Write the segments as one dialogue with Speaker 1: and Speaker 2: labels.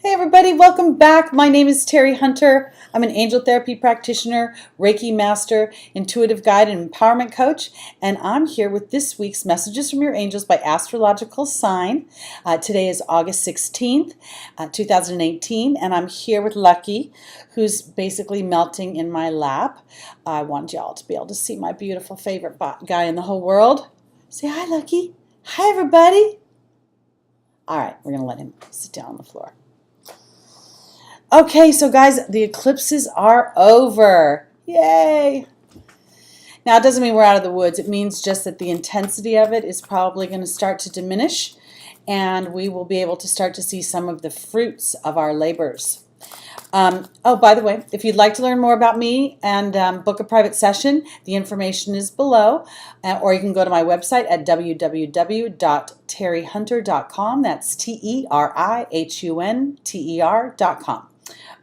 Speaker 1: Hey everybody, welcome back. My name is Teri Hunter. I'm an angel therapy practitioner, Reiki master, intuitive guide, and empowerment coach. And I'm here with this week's Messages from Your Angels by Astrological sign. Today is August 16th, 2018, and I'm here with Lucky, who's basically melting in my lap. I want y'all to be able to see my beautiful favorite guy in the whole world. Say hi, Lucky. Hi, everybody. All right, we're going to let him sit down on the floor. Okay, so guys, the eclipses are over. Yay! Now, it doesn't mean we're out of the woods. It means just that the intensity of it is probably going to start to diminish, and we will be able to start to see some of the fruits of our labors. Oh, by the way, if you'd like to learn more about me and book a private session, the information is below, or you can go to my website at www.terihunter.com. That's TERIHUNTER.com.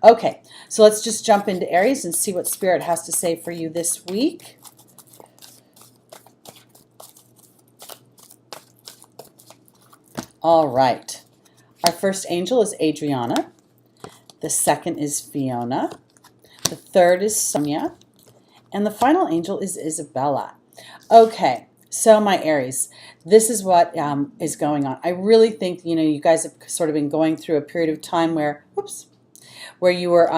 Speaker 1: Okay, so let's just jump into Aries and see what Spirit has to say for you this week. All right. Our first angel is Adriana. The second is Fiona. The third is Sonia. And the final angel is Isabella. Okay, so my Aries, this is what is going on. I really think, you guys have sort of been going through a period of time where you were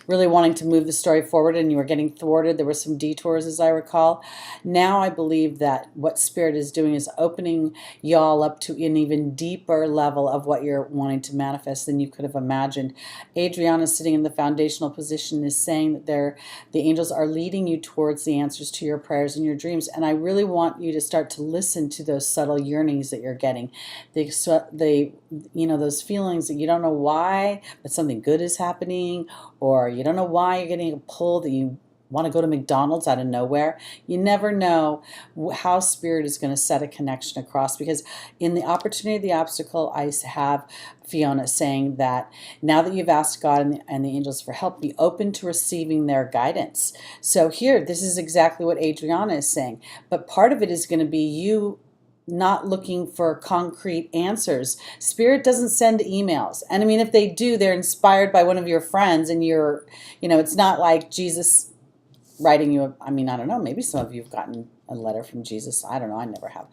Speaker 1: really wanting to move the story forward and you were getting thwarted. There were some detours, as I recall. Now I believe that what Spirit is doing is opening y'all up to an even deeper level of what you're wanting to manifest than you could have imagined. Adriana, sitting in the foundational position, is saying that the angels are leading you towards the answers to your prayers and your dreams. And I really want you to start to listen to those subtle yearnings that you're getting. Those feelings that you don't know why, but something good is happening, or you don't know why you're getting a pull that you want to go to McDonald's out of nowhere. You never know how Spirit is going to set a connection across, because in the opportunity of the obstacle, I have Fiona saying that now that you've asked God and the angels for help, be open to receiving their guidance. So here, this is exactly what Adriana is saying. But part of it is going to be you not looking for concrete answers. Spirit doesn't send emails. And I mean, if they do, they're inspired by one of your friends, and it's not like Jesus writing you, I don't know, maybe some of you have gotten a letter from Jesus. I don't know, I never have.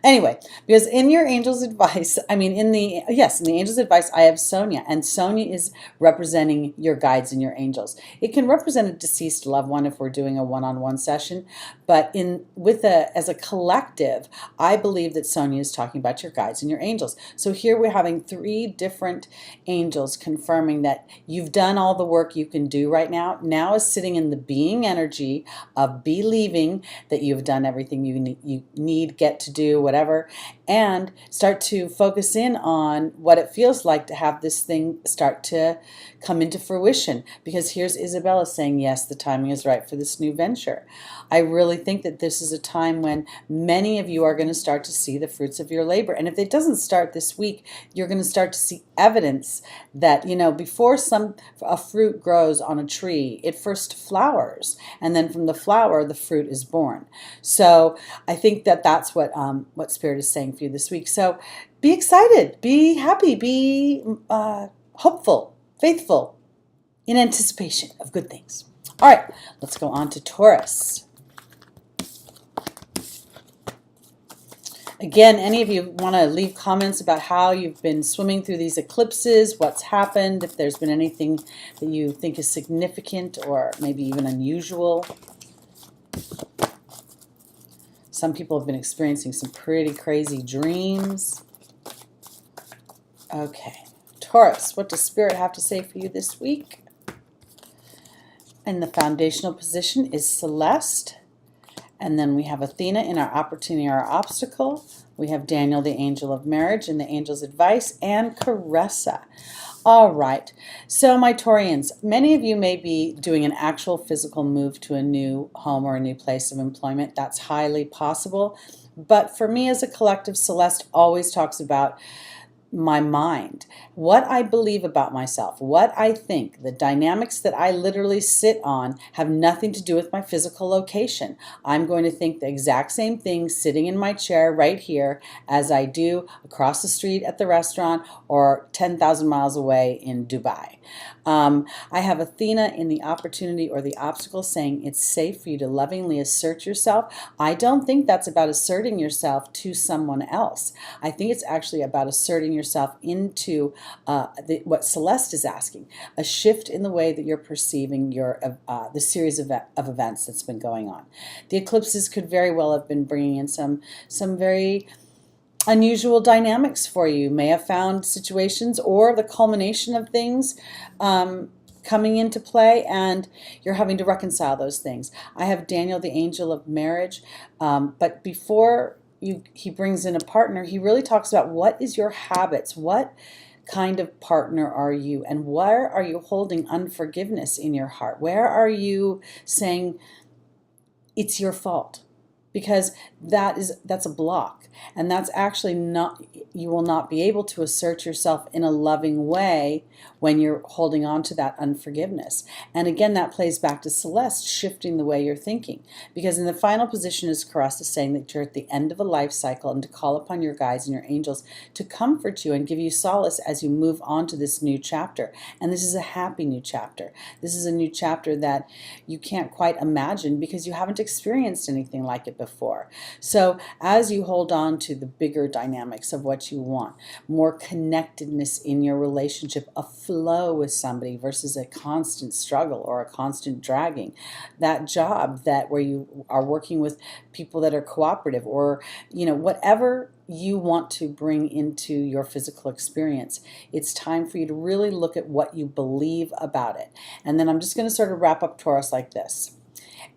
Speaker 1: Anyway, because in your angel's advice, in the angel's advice, I have Sonia, and Sonia is representing your guides and your angels. It can represent a deceased loved one if we're doing a one-on-one session, but as a collective, I believe that Sonia is talking about your guides and your angels. So here we're having 3 different angels confirming that you've done all the work you can do right now. Now is sitting in the being energy of believing that you've done everything you need, get to do, whatever, and start to focus in on what it feels like to have this thing start to come into fruition. Because here's Isabella saying, yes, the timing is right for this new venture. I really think that this is a time when many of you are going to start to see the fruits of your labor. And if it doesn't start this week, you're going to start to see evidence that, before a fruit grows on a tree, it first flowers. And then from the flower, the fruit is born. So I think that that's what Spirit is saying for you this week. So be excited, be happy, be hopeful, faithful, in anticipation of good things. All right, let's go on to Taurus. Again, any of you want to leave comments about how you've been swimming through these eclipses, what's happened, if there's been anything that you think is significant or maybe even unusual. Some people have been experiencing some pretty crazy dreams. Okay, Taurus, what does Spirit have to say for you this week? And the foundational position is Celeste. And then we have Athena in our opportunity, our obstacle. We have Daniel, the angel of marriage, and the angel's advice, and Caressa. All right, so my Taurians, many of you may be doing an actual physical move to a new home or a new place of employment. That's highly possible. But for me as a collective, Celeste always talks about my mind, what I believe about myself, what I think, the dynamics that I literally sit on have nothing to do with my physical location. I'm going to think the exact same thing sitting in my chair right here as I do across the street at the restaurant or 10,000 miles away in Dubai. I have Athena in the opportunity or the obstacle saying it's safe for you to lovingly assert yourself. I don't think that's about asserting yourself to someone else. I think it's actually about asserting yourself into what Celeste is asking, a shift in the way that you're perceiving the series of events that's been going on. The eclipses could very well have been bringing in some very unusual dynamics for you. May have found situations or the culmination of things coming into play, and you're having to reconcile those things. I have Daniel, the angel of marriage, but before he brings in a partner, he really talks about what is your habits, what kind of partner are you, and where are you holding unforgiveness in your heart? Where are you saying it's your fault? Because that's a block, and that's actually not, you will not be able to assert yourself in a loving way when you're holding on to that unforgiveness. And again, that plays back to Celeste, shifting the way you're thinking, because in the final position is Caressa saying that you're at the end of a life cycle and to call upon your guides and your angels to comfort you and give you solace as you move on to this new chapter. And this is a happy new chapter. This is a new chapter that you can't quite imagine because you haven't experienced anything like it before. So as you hold on to the bigger dynamics of what you want, more connectedness in your relationship, a flow with somebody versus a constant struggle or a constant dragging, that job where you are working with people that are cooperative, or whatever you want to bring into your physical experience, it's time for you to really look at what you believe about it. And then I'm just going to sort of wrap up Taurus like this.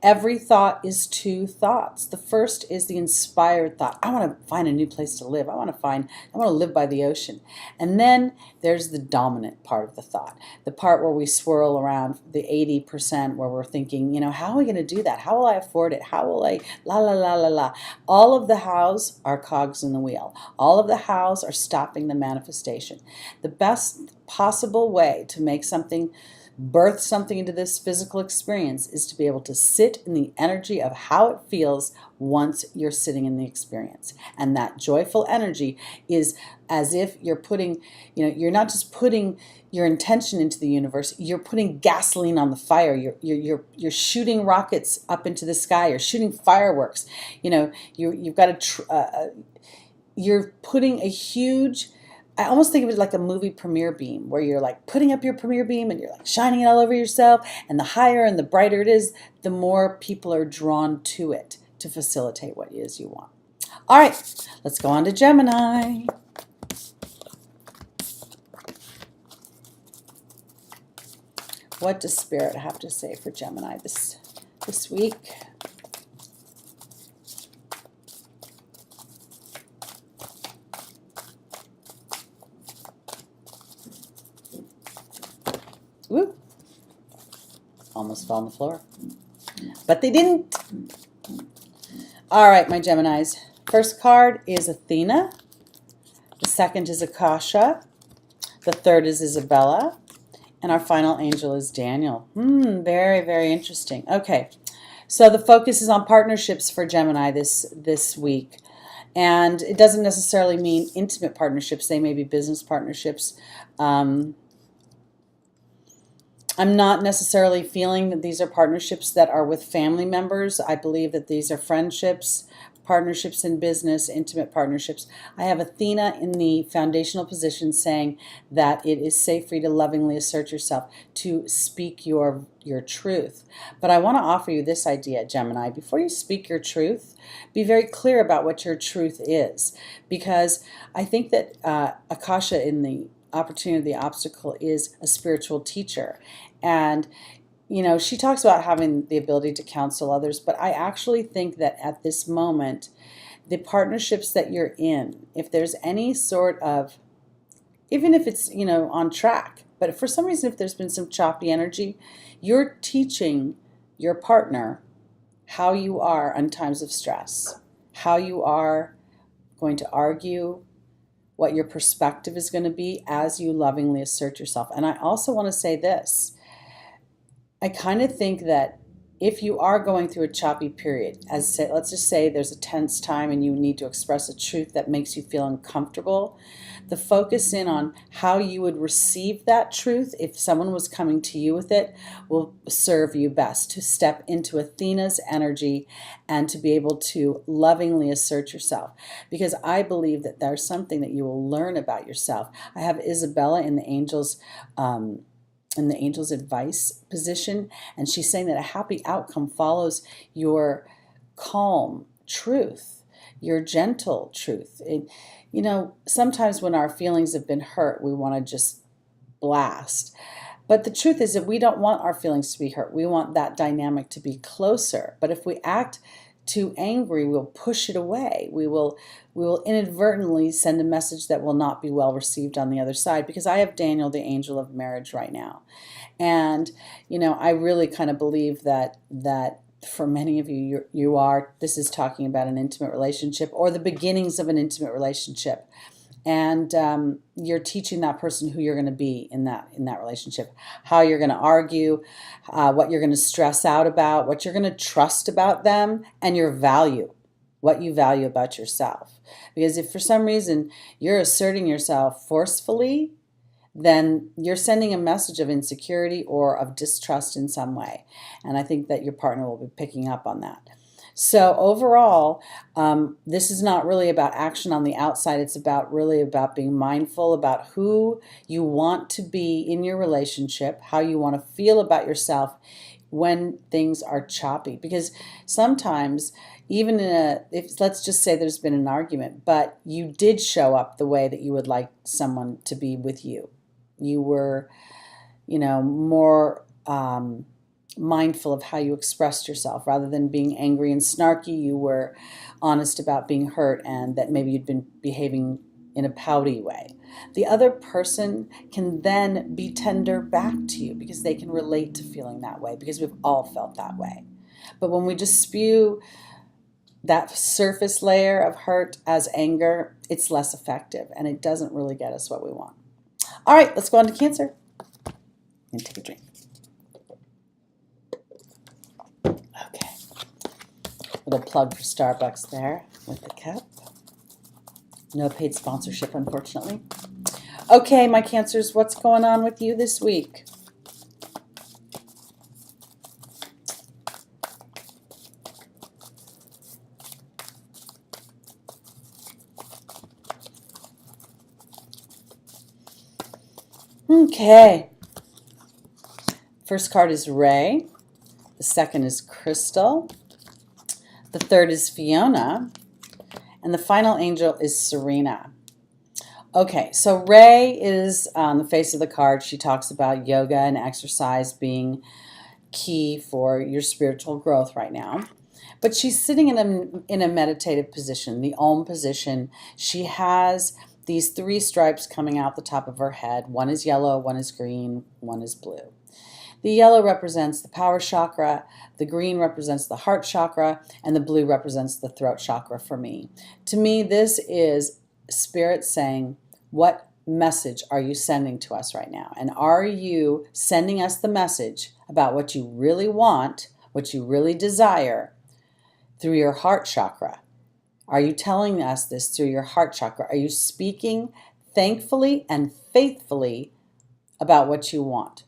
Speaker 1: Every thought is two thoughts. The first is the inspired thought. I want to find a new place to live. I want to live by the ocean. And then there's the dominant part of the thought, the part where we swirl around the 80% where we're thinking, how are we going to do that? How will I afford it? How will I, la, la, la, la, la. All of the hows are cogs in the wheel. All of the hows are stopping the manifestation. The best possible way to make something, birth something into this physical experience is to be able to sit in the energy of how it feels once you're sitting in the experience. And that joyful energy is as if you're putting, you're not just putting your intention into the universe, you're putting gasoline on the fire. You're shooting rockets up into the sky, you're shooting fireworks. You've got you're putting a huge, I almost think of it like a movie premiere beam, where you're like putting up your premiere beam and you're like shining it all over yourself, and the higher and the brighter it is, the more people are drawn to it to facilitate what it is you want. All right, let's go on to Gemini. What does Spirit have to say for Gemini this week? Woo. Almost fell on the floor. But they didn't. All right, my Geminis. First card is Athena. The second is Akasha. The third is Isabella. And our final angel is Daniel. Very, very interesting. Okay, so the focus is on partnerships for Gemini this week. And it doesn't necessarily mean intimate partnerships. They may be business partnerships. I'm not necessarily feeling that these are partnerships that are with family members. I believe that these are friendships, partnerships in business, intimate partnerships. I have Athena in the foundational position saying that it is safe for you to lovingly assert yourself, to speak your truth. But I want to offer you this idea, Gemini. Before you speak your truth, be very clear about what your truth is. Because I think that Akasha in the opportunity, the obstacle, is a spiritual teacher. And she talks about having the ability to counsel others, but I actually think that at this moment, the partnerships that you're in, if there's any sort of, even if it's, on track, but for some reason, if there's been some choppy energy, you're teaching your partner how you are on times of stress, how you are going to argue, what your perspective is going to be as you lovingly assert yourself. And I also want to say this. I kind of think that if you are going through a choppy period, let's just say there's a tense time and you need to express a truth that makes you feel uncomfortable, the focus in on how you would receive that truth if someone was coming to you with it will serve you best, to step into Athena's energy and to be able to lovingly assert yourself. Because I believe that there's something that you will learn about yourself. I have Isabella in the angels' advice position, and she's saying that a happy outcome follows your calm truth, your gentle truth. You know, sometimes when our feelings have been hurt, we want to just blast. But the truth is that we don't want our feelings to be hurt. We want that dynamic to be closer. But if we act too angry, we'll push it away. We will inadvertently send a message that will not be well received on the other side, because I have Daniel, the angel of marriage, right now. And, you know, I really kind of believe that for many of you, this is talking about an intimate relationship or the beginnings of an intimate relationship. And you're teaching that person who you're going to be in that relationship, how you're going to argue, what you're going to stress out about, what you're going to trust about them, and your value, what you value about yourself. Because if for some reason you're asserting yourself forcefully, then you're sending a message of insecurity or of distrust in some way. And I think that your partner will be picking up on that. So overall, this is not really about action on the outside. It's really about being mindful about who you want to be in your relationship, how you want to feel about yourself when things are choppy. Because sometimes, even let's just say there's been an argument, but you did show up the way that you would like someone to be with you. You were, you know, more mindful of how you expressed yourself. Rather than being angry and snarky, you were honest about being hurt and that maybe you'd been behaving in a pouty way. The other person can then be tender back to you because they can relate to feeling that way, because we've all felt that way. But when we just spew that surface layer of hurt as anger, it's less effective and it doesn't really get us what we want. All right, let's go on to Cancer. And take a drink. Okay. Little plug for Starbucks there with the cup. No paid sponsorship, unfortunately. Okay, my Cancers, what's going on with you this week? Okay. First card is Ray. The second is Crystal. The third is Fiona. And the final angel is Serena. Okay, so Ray is on the face of the card. She talks about yoga and exercise being key for your spiritual growth right now. But she's sitting in a meditative position, the Om position. She has these three stripes coming out the top of her head. One is yellow, one is green, one is blue. The yellow represents the power chakra, the green represents the heart chakra, and the blue represents the throat chakra for me. To me, this is Spirit saying, what message are you sending to us right now? And are you sending us the message about what you really want, what you really desire through your heart chakra? Are you telling us this through your heart chakra? Are you speaking thankfully and faithfully about what you want?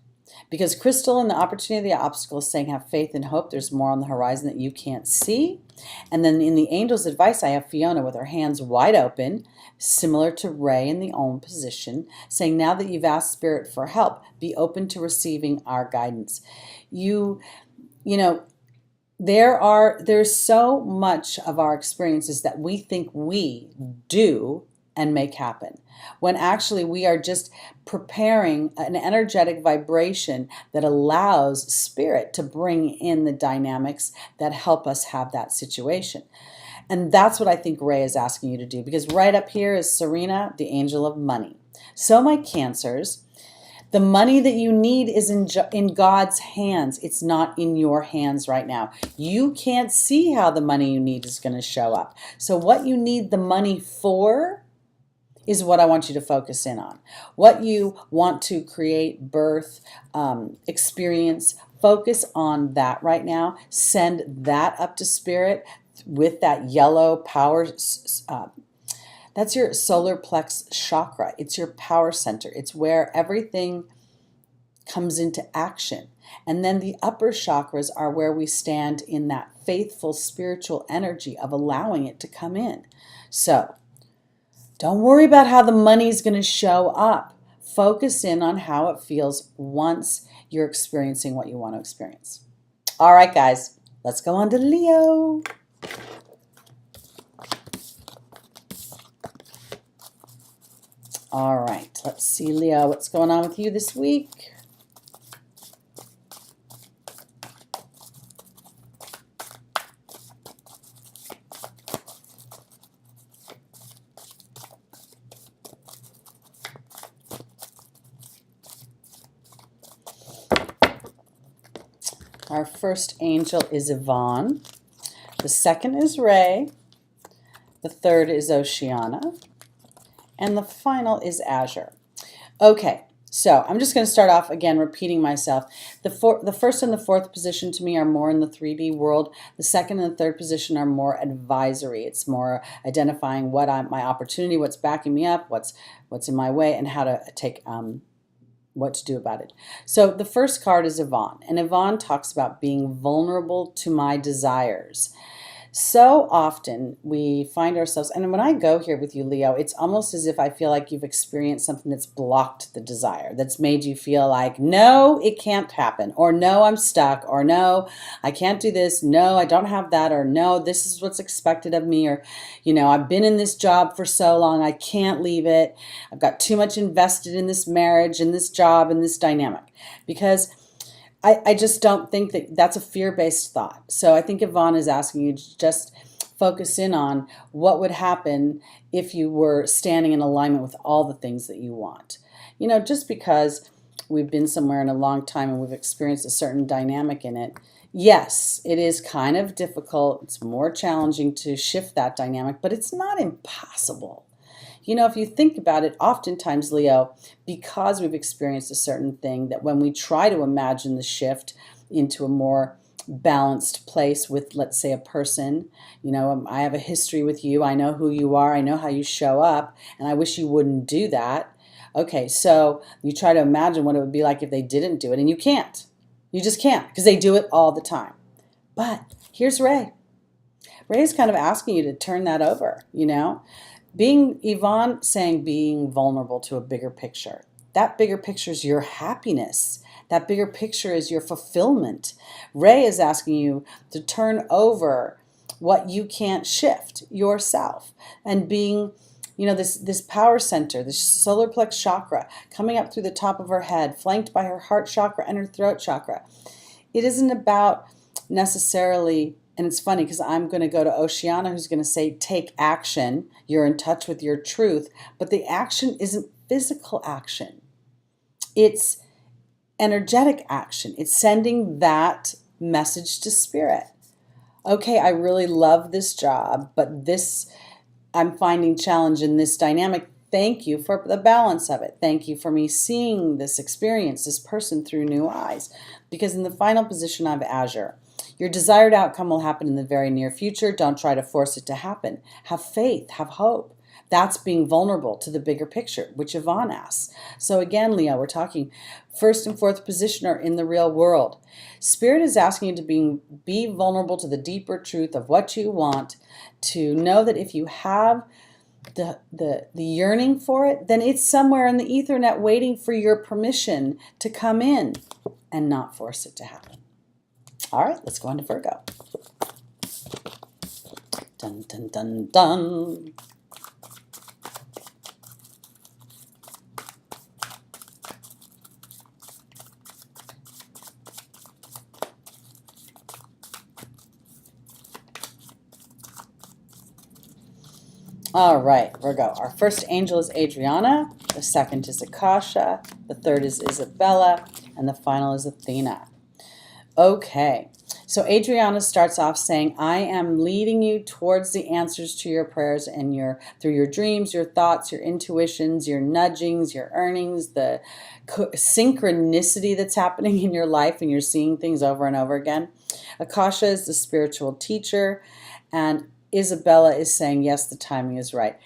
Speaker 1: Because Crystal in the opportunity, the obstacle is saying have faith and hope. There's more on the horizon that you can't see. And then in the angel's advice, I have Fiona with her hands wide open, similar to Ray in the Om position, saying now that you've asked Spirit for help, be open to receiving our guidance. You know, there's so much of our experiences that we think we do and make happen, when actually we are just preparing an energetic vibration that allows Spirit to bring in the dynamics that help us have that situation. And that's what I think Ray is asking you to do, because right up here is Serena, the angel of money. So my Cancers, the money that you need is in God's hands. It's not in your hands right now. You can't see how the money you need is going to show up. So what you need the money for is what I want you to focus in on. What you want to create, birth, experience, focus on that right now. Send that up to spirit with that yellow power. That's your solar plex chakra. It's your power center. It's where everything comes into action. And then the upper chakras are where we stand in that faithful spiritual energy of allowing it to come in. So don't worry about how the money's going to show up. Focus in on how it feels once you're experiencing what you want to experience. All right, guys, let's go on to Leo. All right, let's see, Leo, what's going on with you this week? Our first angel is Yvonne. The second is Ray. The third is Oceana. And the final is Azure. Okay, so I'm just going to start off again repeating myself. The first and the fourth position to me are more in the 3D world. The second and the third position are more advisory. It's more identifying what my opportunity, what's backing me up, what's in my way, and how to take what to do about it. So the first card is Yvonne, and Yvonne talks about being vulnerable to my desires. So often we find ourselves, and when I go here with you, Leo, it's almost as if I feel like you've experienced something that's blocked the desire, that's made you feel like, no, it can't happen, or no, I'm stuck, or no, I can't do this, no, I don't have that, or no, this is what's expected of me, or, you know, I've been in this job for so long, I can't leave it, I've got too much invested in this marriage, in this job, in this dynamic, because I just don't think that that's a fear-based thought. So I think Yvonne is asking you to just focus in on what would happen if you were standing in alignment with all the things that you want. You know, just because we've been somewhere in a long time and we've experienced a certain dynamic in it, yes, it is kind of difficult. It's more challenging to shift that dynamic, but it's not impossible. You know, if you think about it, oftentimes, Leo, because we've experienced a certain thing, that when we try to imagine the shift into a more balanced place with, let's say, a person, you know, I have a history with you, I know who you are, I know how you show up, and I wish you wouldn't do that. Okay, so you try to imagine what it would be like if they didn't do it, and you can't. You just can't, because they do it all the time. But here's Ray. Ray is kind of asking you to turn that over, you know. Yvonne saying being vulnerable to a bigger picture. That bigger picture is your happiness. That bigger picture is your fulfillment. Ray is asking you to turn over what you can't shift yourself. And being, you know, this power center, this solar plex chakra coming up through the top of her head, flanked by her heart chakra and her throat chakra. It isn't about necessarily, and it's funny because I'm going to go to Oceana, who's going to say, take action. You're in touch with your truth. But the action isn't physical action. It's energetic action. It's sending that message to spirit. Okay, I really love this job, but I'm finding challenge in this dynamic. Thank you for the balance of it. Thank you for me seeing this experience, this person through new eyes. Because in the final position, I have Azure. Your desired outcome will happen in the very near future. Don't try to force it to happen. Have faith, have hope. That's being vulnerable to the bigger picture, which Yvonne asks. So again, Leo, we're talking first and fourth position are in the real world. Spirit is asking you to be vulnerable to the deeper truth of what you want, to know that if you have the yearning for it, then it's somewhere in the Ethernet waiting for your permission to come in and not force it to happen. All right, let's go on to Virgo. Dun, dun, dun, dun. All right, Virgo. Our first angel is Adriana. The second is Akasha. The third is Isabella. And the final is Athena. Okay, So Adriana starts off saying, I am leading you towards the answers to your prayers and through your dreams, your thoughts, your intuitions, your nudgings, your earnings, the synchronicity that's happening in your life, and you're seeing things over and over again. Akasha is the spiritual teacher, and Isabella is saying, yes, the timing is right.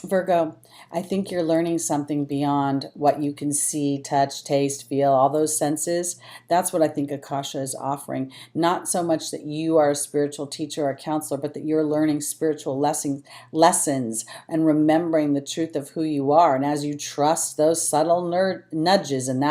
Speaker 1: Virgo, I think you're learning something beyond what you can see, touch, taste, feel, all those senses. That's what I think Akasha is offering. Not so much that you are a spiritual teacher or a counselor, but that you're learning spiritual lessons and remembering the truth of who you are. And as you trust those subtle nudges and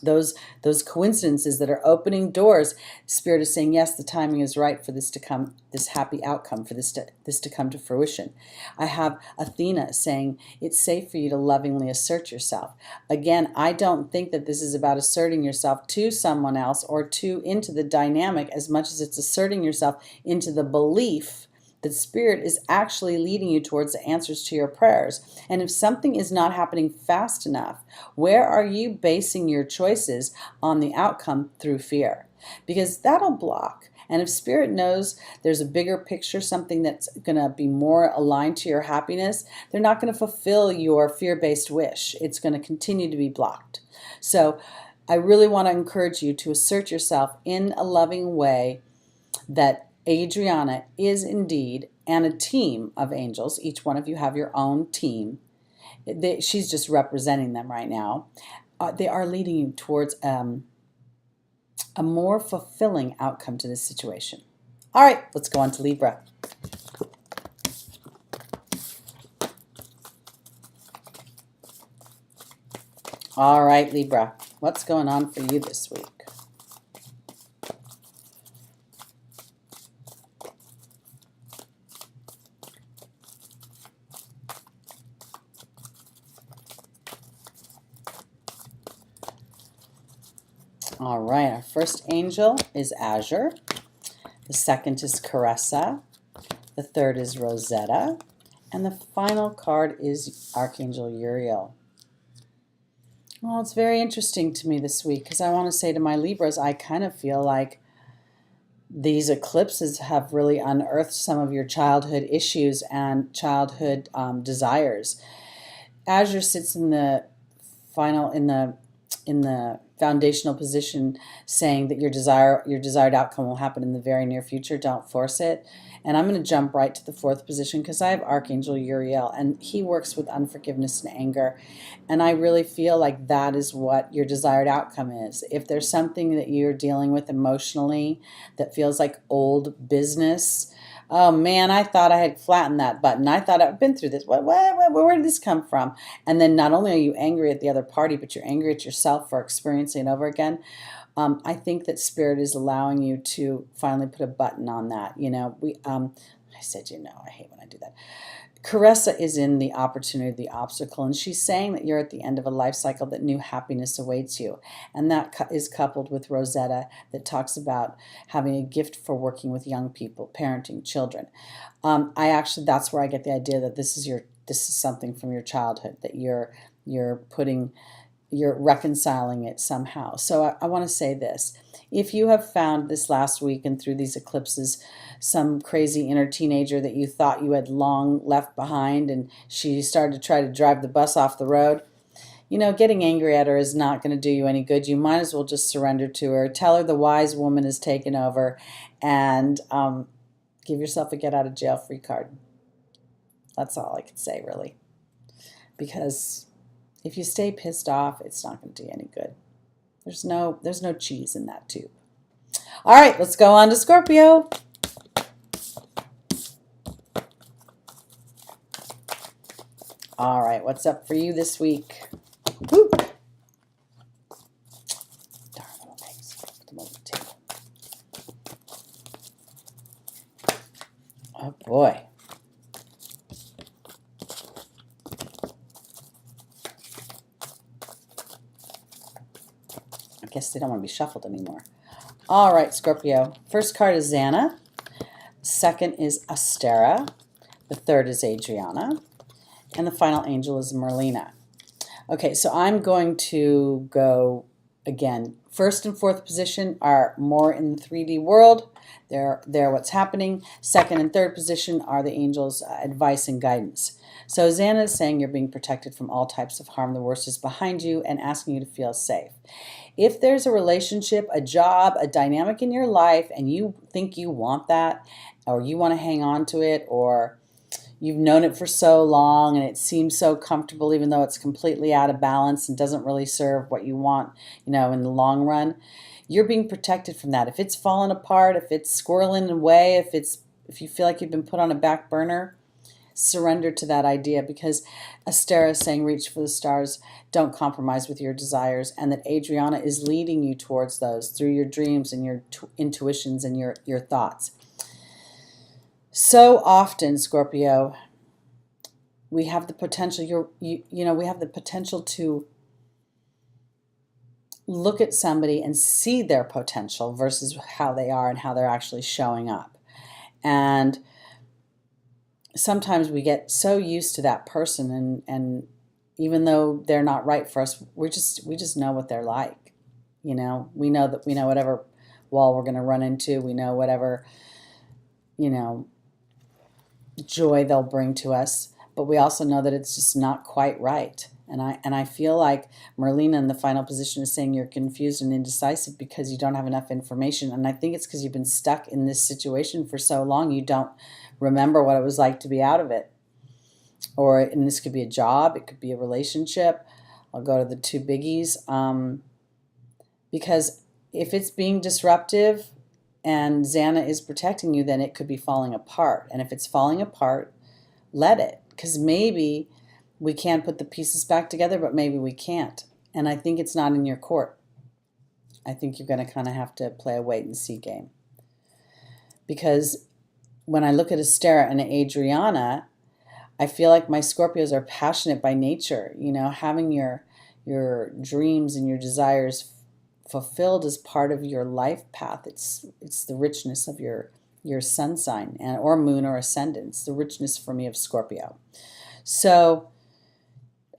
Speaker 1: those coincidences that are opening doors, Spirit is saying, yes, the timing is right for this to come, this happy outcome, for this to come to fruition. I have Athena saying, it's safe for you to lovingly assert yourself. Again, I don't think that this is about asserting yourself to someone else or into the dynamic as much as it's asserting yourself into the belief that Spirit is actually leading you towards the answers to your prayers. And if something is not happening fast enough, where are you basing your choices on the outcome through fear? Because that'll block. And if Spirit knows there's a bigger picture, something that's going to be more aligned to your happiness, they're not going to fulfill your fear-based wish. It's going to continue to be blocked. So I really want to encourage you to assert yourself in a loving way that Adriana is indeed, and a team of angels. Each one of you have your own team. She's just representing them right now. They are leading you towards a more fulfilling outcome to this situation. All right, let's go on to Libra. All right, Libra, what's going on for you this week? All right, our first angel is Azure. The second is Caressa. The third is Rosetta. And the final card is Archangel Uriel. Well, it's very interesting to me this week because I want to say to my Libras, I kind of feel like these eclipses have really unearthed some of your childhood issues and childhood desires. Azure sits in the foundational position, saying that your desired outcome will happen in the very near future. Don't force it. And I'm going to jump right to the fourth position because I have Archangel Uriel, and he works with unforgiveness and anger. And I really feel like that is what your desired outcome is. If there's something that you're dealing with emotionally that feels like old business, oh man, I thought I had flattened that button. I thought I've been through this. Where did this come from? And then not only are you angry at the other party, but you're angry at yourself for experiencing it over again. I think that Spirit is allowing you to finally put a button on that. You know, I said, I hate when I do that. Caressa is in the opportunity, the obstacle, and she's saying that you're at the end of a life cycle, that new happiness awaits you. And that is coupled with Rosetta, that talks about having a gift for working with young people, parenting children. That's where I get the idea that this is something from your childhood, that you're reconciling it somehow. So I want to say this. If you have found this last week and through these eclipses some crazy inner teenager that you thought you had long left behind, and she started to try to drive the bus off the road, getting angry at her is not going to do you any good. You might as well just surrender to her. Tell her the wise woman has taken over, and give yourself a get out of jail free card. That's all I can say, really. Because if you stay pissed off, it's not going to do you any good. There's no cheese in that tube. All right, let's go on to Scorpio. All right, what's up for you this week? Woo. Darn little pigs. Put them over the table. Oh boy. I guess they don't want to be shuffled anymore. All right, Scorpio. First card is Xana. Second is Astera. The third is Adriana. And the final angel is Merlina. Okay, so I'm going to go again, first and fourth position are more in the 3D world. They're what's happening. Second and third position are the angels' advice and guidance. So Xana is saying you're being protected from all types of harm. The worst is behind you and asking you to feel safe. If there's a relationship, a job, a dynamic in your life, and you think you want that, or you want to hang on to it, or you've known it for so long and it seems so comfortable even though it's completely out of balance and doesn't really serve what you want, in the long run, you're being protected from that. If it's fallen apart, if it's squirreling away, if you feel like you've been put on a back burner, surrender to that idea, because Astera is saying reach for the stars, don't compromise with your desires, and that Adriana is leading you towards those through your dreams and your intuitions and your thoughts. So often, Scorpio, we have the potential, we have the potential to look at somebody and see their potential versus how they are and how they're actually showing up. And sometimes we get so used to that person, and even though they're not right for us, we just know what they're like. We know whatever wall we're going to run into. We know whatever, joy they'll bring to us, but we also know that it's just not quite right. And I feel like Merlina in the final position is saying you're confused and indecisive because you don't have enough information. And I think it's because you've been stuck in this situation for so long you don't remember what it was like to be out of it. And this could be a job, it could be a relationship. I'll go to the two biggies. Because if it's being disruptive and Xana is protecting you, then it could be falling apart. And if it's falling apart, let it. Because maybe we can put the pieces back together, but maybe we can't. And I think it's not in your court. I think you're going to kind of have to play a wait and see game. Because when I look at Astera and Adriana, I feel like my Scorpios are passionate by nature. Having your dreams and your desires fulfilled as part of your life path. It's the richness of your sun sign or moon or ascendant. It's the richness for me of Scorpio. So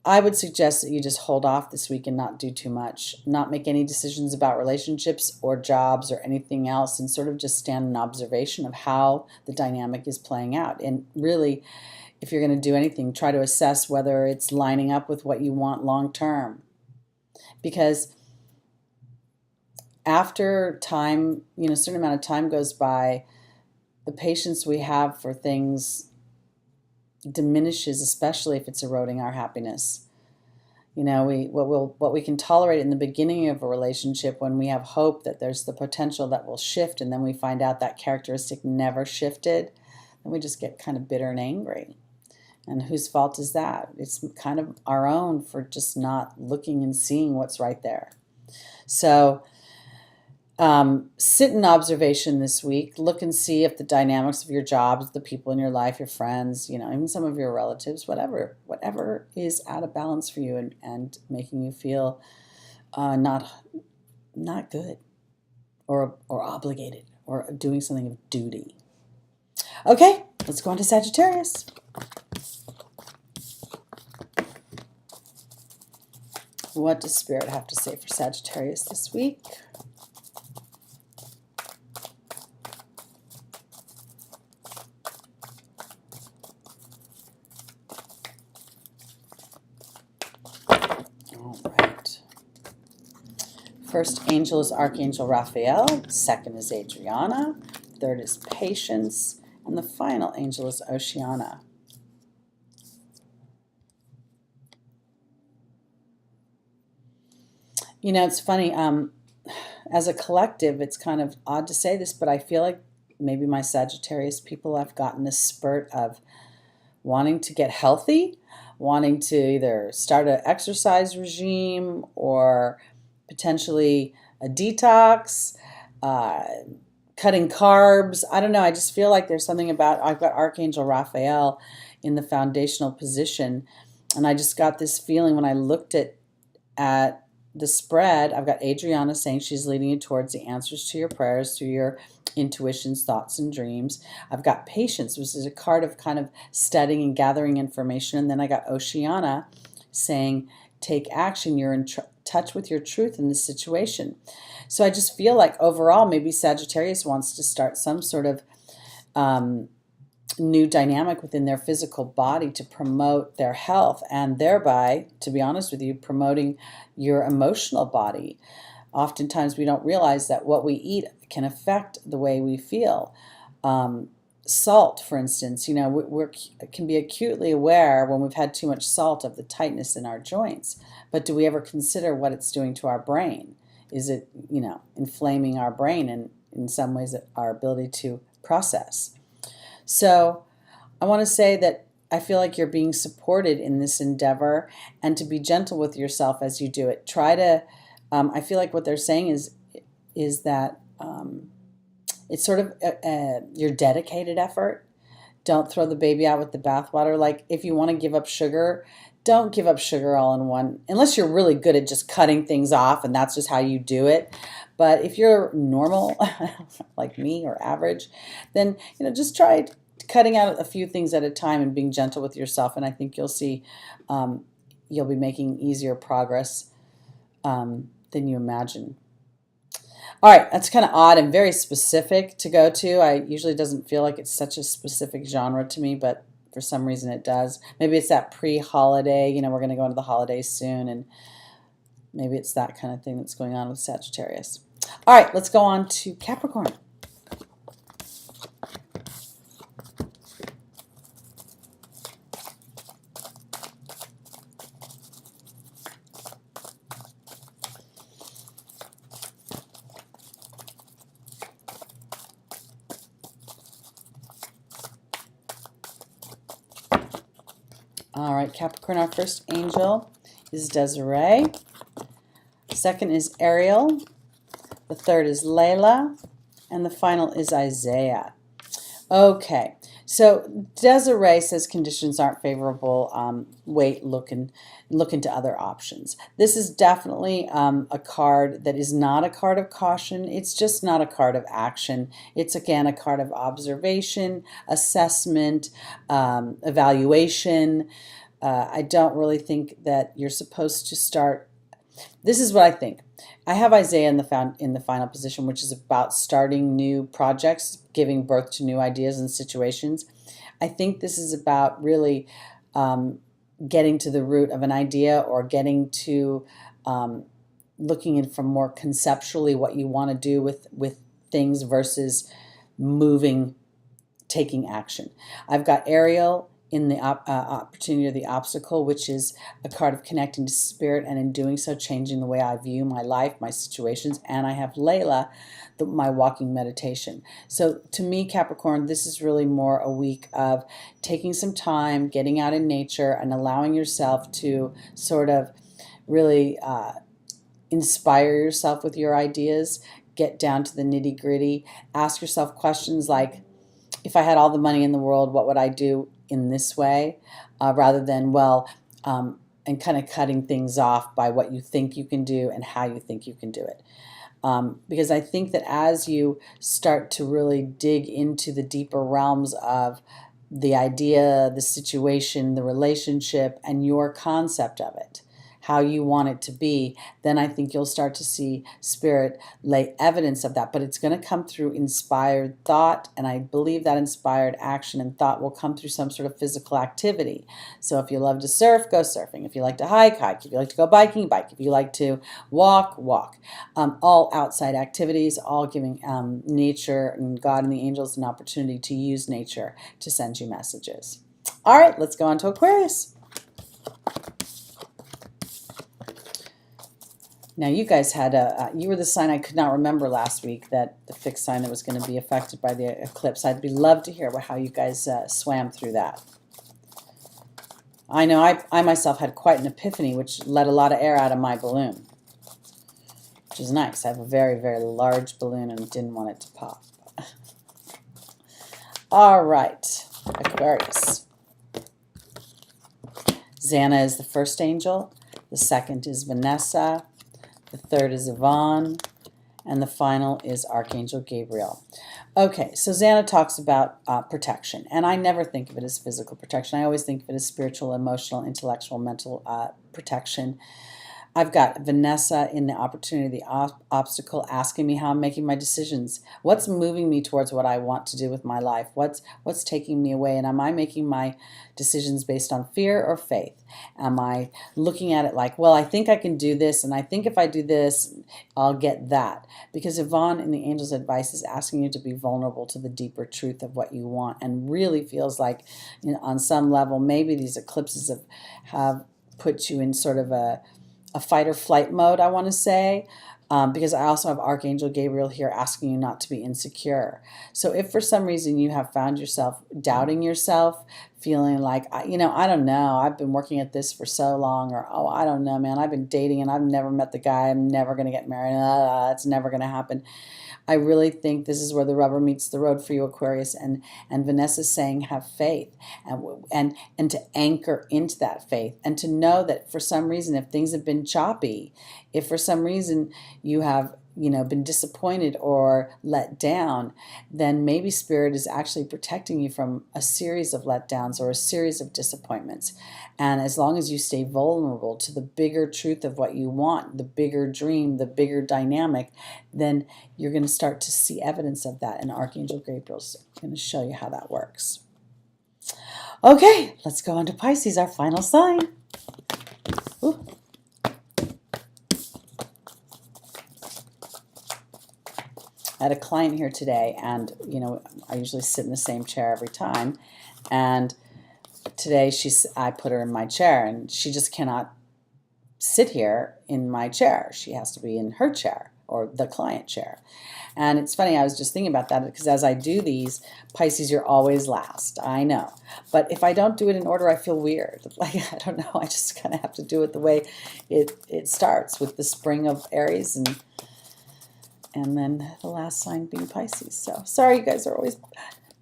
Speaker 1: I would suggest that you just hold off this week and not do too much, not make any decisions about relationships or jobs or anything else, and sort of just stand in observation of how the dynamic is playing out. And really, if you're going to do anything, try to assess whether it's lining up with what you want long term. Because after time, a certain amount of time goes by, the patience we have for things diminishes, especially if it's eroding our happiness. What we can tolerate in the beginning of a relationship, when we have hope that there's the potential that will shift, and then we find out that characteristic never shifted, then we just get kind of bitter and angry. And whose fault is that? It's kind of our own for just not looking and seeing what's right there. So sit in observation this week. Look and see if the dynamics of your jobs, the people in your life, your friends, even some of your relatives, whatever is out of balance for you and making you feel not good or obligated or doing something of duty. Okay, let's go on to Sagittarius. What does Spirit have to say for Sagittarius this week? All right. First angel is Archangel Raphael. Second is Adriana. Third is Patience. And the final angel is Oceana. It's funny, as a collective, it's kind of odd to say this, but I feel like maybe my Sagittarius people have gotten this spurt of wanting to get healthy, wanting to either start an exercise regime or potentially a detox, cutting carbs. I don't know. I just feel like there's something about, I've got Archangel Raphael in the foundational position, and I just got this feeling when I looked at the spread. I've got Adriana saying she's leading you towards the answers to your prayers through your intuitions, thoughts, and dreams. I've got Patience, which is a card of kind of studying and gathering information. And then I got Oceana saying take action. You're in touch with your truth in this situation. So I just feel like overall, maybe Sagittarius wants to start some sort of new dynamic within their physical body to promote their health, and thereby, to be honest with you, promoting your emotional body. Oftentimes we don't realize that what we eat can affect the way we feel. Salt, for instance, we can be acutely aware when we've had too much salt of the tightness in our joints. But do we ever consider what it's doing to our brain? Is it, inflaming our brain and in some ways our ability to process? So I want to say that I feel like you're being supported in this endeavor, and to be gentle with yourself as you do it. Try to, I feel like what they're saying is that it's sort of your dedicated effort. Don't throw the baby out with the bathwater. Like if you want to give up sugar, don't give up sugar all in one, unless you're really good at just cutting things off and that's just how you do it. But if you're normal, like me, or average, then just try cutting out a few things at a time and being gentle with yourself. And I think you'll see you'll be making easier progress than you imagine. All right, that's kind of odd and very specific to go to. I usually doesn't feel like it's such a specific genre to me, but for some reason it does. Maybe it's that pre-holiday, we're going to go into the holidays soon, and maybe it's that kind of thing that's going on with Sagittarius. All right, let's go on to Capricorn. All right, Capricorn, our first angel is Desiree. Second is Ariel. The third is Layla. And the final is Isaiah. Okay, so Desiree says conditions aren't favorable. Wait, look into other options. This is definitely a card that is not a card of caution. It's just not a card of action. It's, again, a card of observation, assessment, evaluation. I don't really think that you're supposed to start. This is what I think. I have Isaiah in the final position, which is about starting new projects, giving birth to new ideas and situations. I think this is about really getting to the root of an idea, or getting to looking in from more conceptually what you want to do with things versus taking action. I've got Ariel in the opportunity or the obstacle, which is a card of connecting to spirit, and in doing so changing the way I view my life, my situations. And I have Layla, my walking meditation. So to me, Capricorn, this is really more a week of taking some time, getting out in nature, and allowing yourself to sort of really inspire yourself with your ideas, get down to the nitty gritty, ask yourself questions like, if I had all the money in the world, what would I do in this way, rather than, and kind of cutting things off by what you think you can do and how you think you can do it. Because I think that as you start to really dig into the deeper realms of the idea, the situation, the relationship, and your concept of it, how you want it to be, then I think you'll start to see spirit lay evidence of that. But it's going to come through inspired thought, and I believe that inspired action and thought will come through some sort of physical activity. So if you love to surf, go surfing. If you like to hike, hike. If you like to go biking, bike. If you like to walk, walk. All outside activities, all giving nature and God and the angels an opportunity to use nature to send you messages. All right, let's go on to Aquarius. Now, you guys had you were the sign I could not remember last week, that the fixed sign that was going to be affected by the eclipse. I'd love to hear how you guys swam through that. I know I myself had quite an epiphany, which let a lot of air out of my balloon, which is nice. I have a very, very large balloon and didn't want it to pop. All right, Aquarius. Xana is the first angel. The second is Vanessa. The third is Yvonne, and the final is Archangel Gabriel. Okay, so Xana talks about protection, and I never think of it as physical protection. I always think of it as spiritual, emotional, intellectual, mental protection. I've got Vanessa in the opportunity, the obstacle, asking me how I'm making my decisions. What's moving me towards what I want to do with my life? What's taking me away? And am I making my decisions based on fear or faith? Am I looking at it like, well, I think I can do this, and I think if I do this, I'll get that? Because Yvonne in the Angel's Advice is asking you to be vulnerable to the deeper truth of what you want, and really feels like, you know, on some level, maybe these eclipses have put you in sort of a fight or flight mode, I want to say, because I also have Archangel Gabriel here asking you not to be insecure. So if for some reason you have found yourself doubting yourself, feeling like, you know, I don't know, I've been working at this for so long, or, oh, I don't know, man, I've been dating and I've never met the guy, I'm never going to get married, it's never going to happen. I really think this is where the rubber meets the road for you, Aquarius, and Vanessa's saying have faith, and to anchor into that faith, and to know that for some reason, if things have been choppy, if for some reason you have, you know, been disappointed or let down, then maybe Spirit is actually protecting you from a series of letdowns or a series of disappointments. And as long as you stay vulnerable to the bigger truth of what you want, the bigger dream, the bigger dynamic, then you're going to start to see evidence of that. And Archangel Gabriel's going to show you how that works. Okay, let's go on to Pisces, our final sign. Ooh. I had a client here today, and, you know, I usually sit in the same chair every time, and today I put her in my chair, and she just cannot sit here in my chair. She has to be in her chair, or the client chair. And it's funny, I was just thinking about that, because as I do these, Pisces, you're always last, I know. But if I don't do it in order, I feel weird. Like, I don't know, I just kind of have to do it the way it starts, with the spring of Aries, and then the last sign being Pisces. So sorry, you guys are always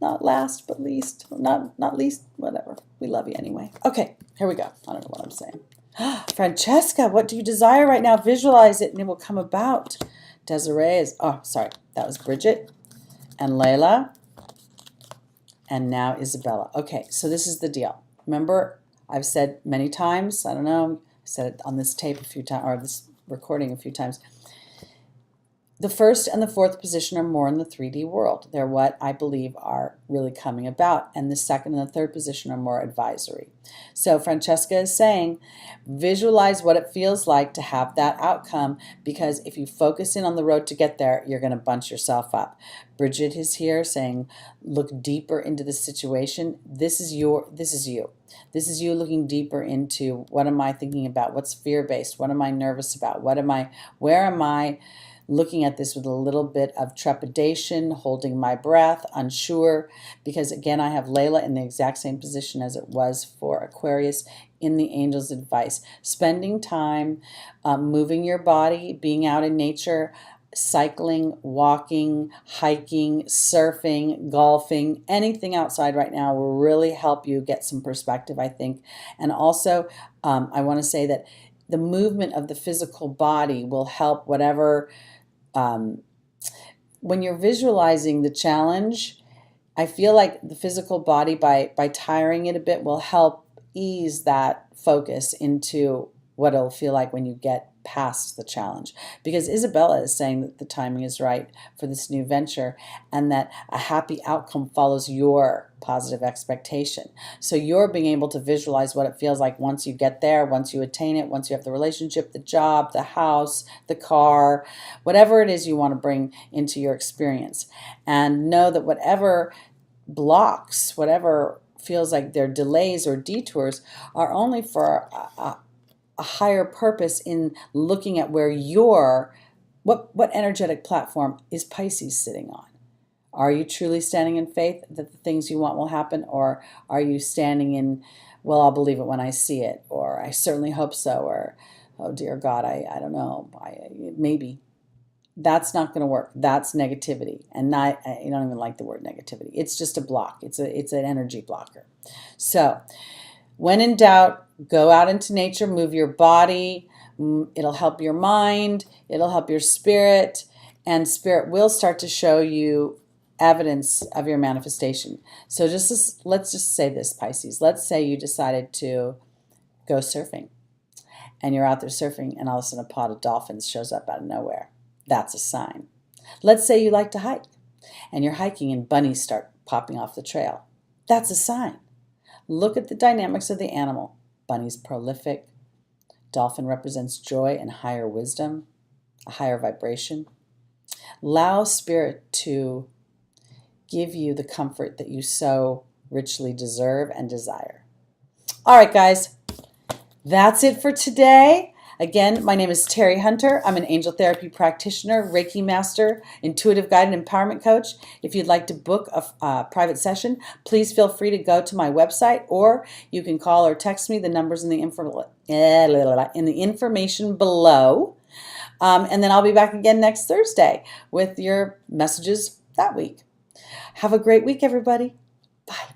Speaker 1: not last, but least. Not least, whatever. We love you anyway. Okay, here we go. I don't know what I'm saying. Francesca, what do you desire right now? Visualize it and it will come about. Desiree is, oh, sorry, that was Bridget and Layla. And now Isabella. Okay, so this is the deal. Remember, I've said many times, I don't know, I said it on this tape a few times, or this recording a few times, the first and the fourth position are more in the 3D world. They're what I believe are really coming about. And the second and the third position are more advisory. So Francesca is saying, visualize what it feels like to have that outcome, because if you focus in on the road to get there, you're going to bunch yourself up. Bridget is here saying, look deeper into the situation. This is you. This is you looking deeper into, what am I thinking about? What's fear-based? What am I nervous about? Where am I looking at this with a little bit of trepidation, holding my breath, unsure? Because again, I have Layla in the exact same position as it was for Aquarius in the Angel's Advice. Spending time moving your body, being out in nature, cycling, walking, hiking, surfing, golfing, anything outside right now will really help you get some perspective, I think. And also, I want to say that the movement of the physical body will help whatever. When you're visualizing the challenge, I feel like the physical body, by tiring it a bit, will help ease that focus into what it'll feel like when you get past the challenge. Because Isabella is saying that the timing is right for this new venture, and that a happy outcome follows your positive expectation. So you're being able to visualize what it feels like once you get there, once you attain it, once you have the relationship, the job, the house, the car, whatever it is you want to bring into your experience. And know that whatever blocks, whatever feels like they're delays or detours, are only for a higher purpose in looking at where what energetic platform is Pisces sitting on. Are you truly standing in faith that the things you want will happen? Or are you standing in, well, I'll believe it when I see it, or I certainly hope so, or, oh dear God, I don't know, maybe. That's not going to work. That's negativity. And you don't even like the word negativity. It's just a block. It's an energy blocker. So when in doubt, go out into nature, move your body. It'll help your mind. It'll help your spirit. And spirit will start to show you evidence of your manifestation. So let's just say this, Pisces. Let's say you decided to go surfing. and you're out there surfing and all of a sudden a pod of dolphins shows up out of nowhere. That's a sign. Let's say you like to hike and you're hiking and bunnies start popping off the trail. That's a sign. Look at the dynamics of the animal. Bunny's prolific. Dolphin represents joy and higher wisdom, a higher vibration. Allow Spirit to give you the comfort that you so richly deserve and desire. All right, guys, that's it for today. Again, my name is Teri Hunter. I'm an angel therapy practitioner, Reiki master, intuitive guide and empowerment coach. If you'd like to book a private session, please feel free to go to my website, or you can call or text me. The numbers in the information below. And then I'll be back again next Thursday with your messages that week. Have a great week, everybody. Bye.